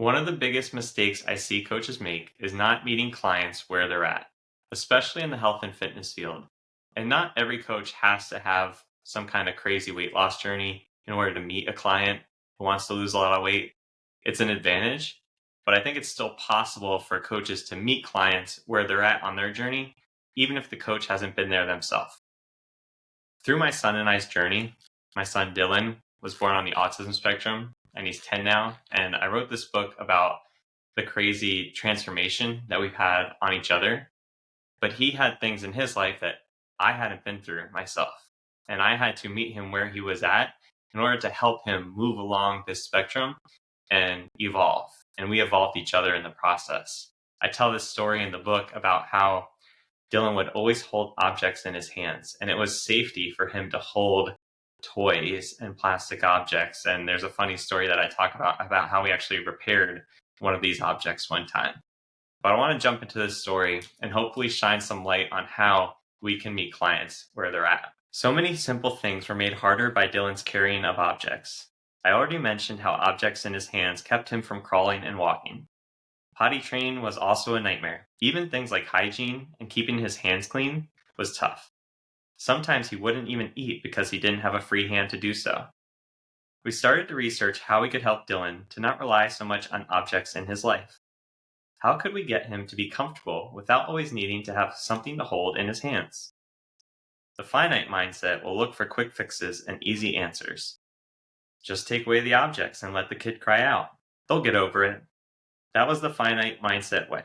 One of the biggest mistakes I see coaches make is not meeting clients where they're at, especially in the health and fitness field. And not every coach has to have some kind of crazy weight loss journey in order to meet a client who wants to lose a lot of weight. It's an advantage, but I think it's still possible for coaches to meet clients where they're at on their journey, even if the coach hasn't been there themselves. Through my son and I's journey, my son Dylan was born on the autism spectrum and he's 10 now. And I wrote this book about the crazy transformation that we've had on each other. But he had things in his life that I hadn't been through myself. And I had to meet him where he was at in order to help him move along this spectrum and evolve. And we evolved each other in the process. I tell this story in the book about how Dylan would always hold objects in his hands, and it was safety for him to hold toys and plastic objects. And there's a funny story that I talk about how we actually repaired one of these objects one time. But I want to jump into this story and hopefully shine some light on how we can meet clients where they're at. So many simple things were made harder by Dylan's carrying of objects. I already mentioned how objects in his hands kept him from crawling and walking. Potty training was also a nightmare. Even things like hygiene and keeping his hands clean was tough. Sometimes he wouldn't even eat because he didn't have a free hand to do so. We started to research how we could help Dylan to not rely so much on objects in his life. How could we get him to be comfortable without always needing to have something to hold in his hands? The finite mindset will look for quick fixes and easy answers. Just take away the objects and let the kid cry out. They'll get over it. That was the finite mindset way,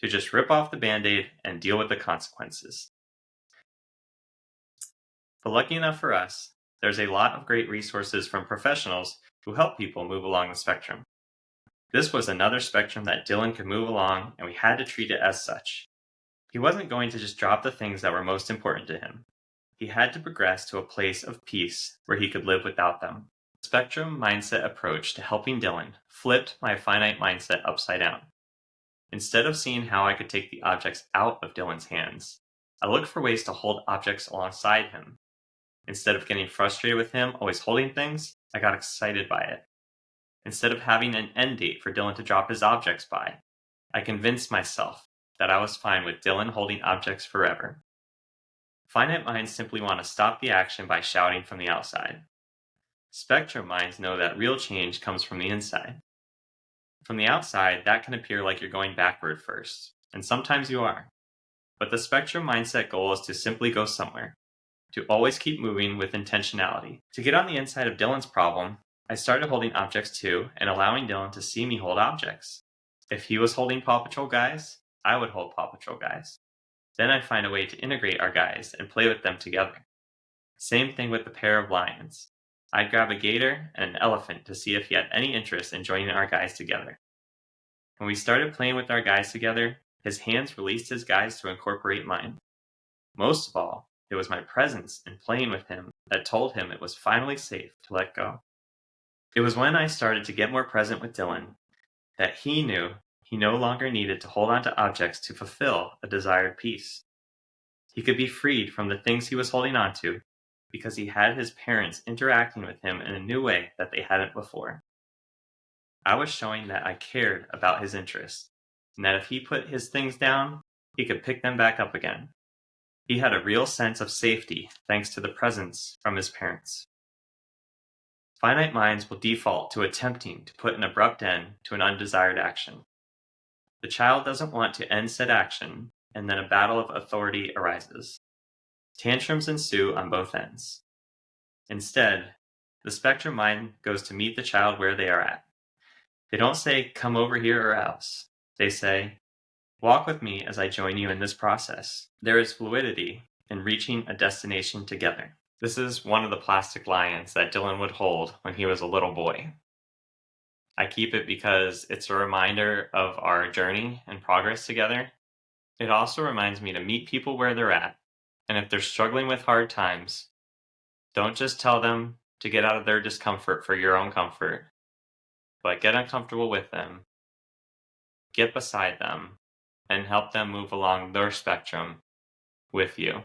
to just rip off the Band-Aid and deal with the consequences. But lucky enough for us, there's a lot of great resources from professionals who help people move along the spectrum. This was another spectrum that Dylan could move along, and we had to treat it as such. He wasn't going to just drop the things that were most important to him. He had to progress to a place of peace where he could live without them. The spectrum mindset approach to helping Dylan flipped my finite mindset upside down. Instead of seeing how I could take the objects out of Dylan's hands, I looked for ways to hold objects alongside him. Instead of getting frustrated with him always holding things, I got excited by it. Instead of having an end date for Dylan to drop his objects by, I convinced myself that I was fine with Dylan holding objects forever. Finite minds simply want to stop the action by shouting from the outside. Spectrum minds know that real change comes from the inside. From the outside, that can appear like you're going backward first, and sometimes you are. But the spectrum mindset goal is to simply go somewhere, to always keep moving with intentionality. To get on the inside of Dylan's problem, I started holding objects too and allowing Dylan to see me hold objects. If he was holding Paw Patrol guys, I would hold Paw Patrol guys. Then I'd find a way to integrate our guys and play with them together. Same thing with the pair of lions. I'd grab a gator and an elephant to see if he had any interest in joining our guys together. When we started playing with our guys together, his hands released his guys to incorporate mine. Most of all, it was my presence in playing with him that told him it was finally safe to let go. It was when I started to get more present with Dylan that he knew he no longer needed to hold on to objects to fulfill a desired peace. He could be freed from the things he was holding on to because he had his parents interacting with him in a new way that they hadn't before. I was showing that I cared about his interests, and that if he put his things down, he could pick them back up again. He had a real sense of safety thanks to the presence from his parents. Finite minds will default to attempting to put an abrupt end to an undesired action. The child doesn't want to end said action, and then a battle of authority arises. Tantrums ensue on both ends. Instead, the spectrum mind goes to meet the child where they are at. They don't say, "Come over here or else." They say, "Walk with me as I join you in this process." There is fluidity in reaching a destination together. This is one of the plastic lions that Dylan would hold when he was a little boy. I keep it because it's a reminder of our journey and progress together. It also reminds me to meet people where they're at, and if they're struggling with hard times, don't just tell them to get out of their discomfort for your own comfort, but get uncomfortable with them, get beside them, and help them move along their spectrum with you.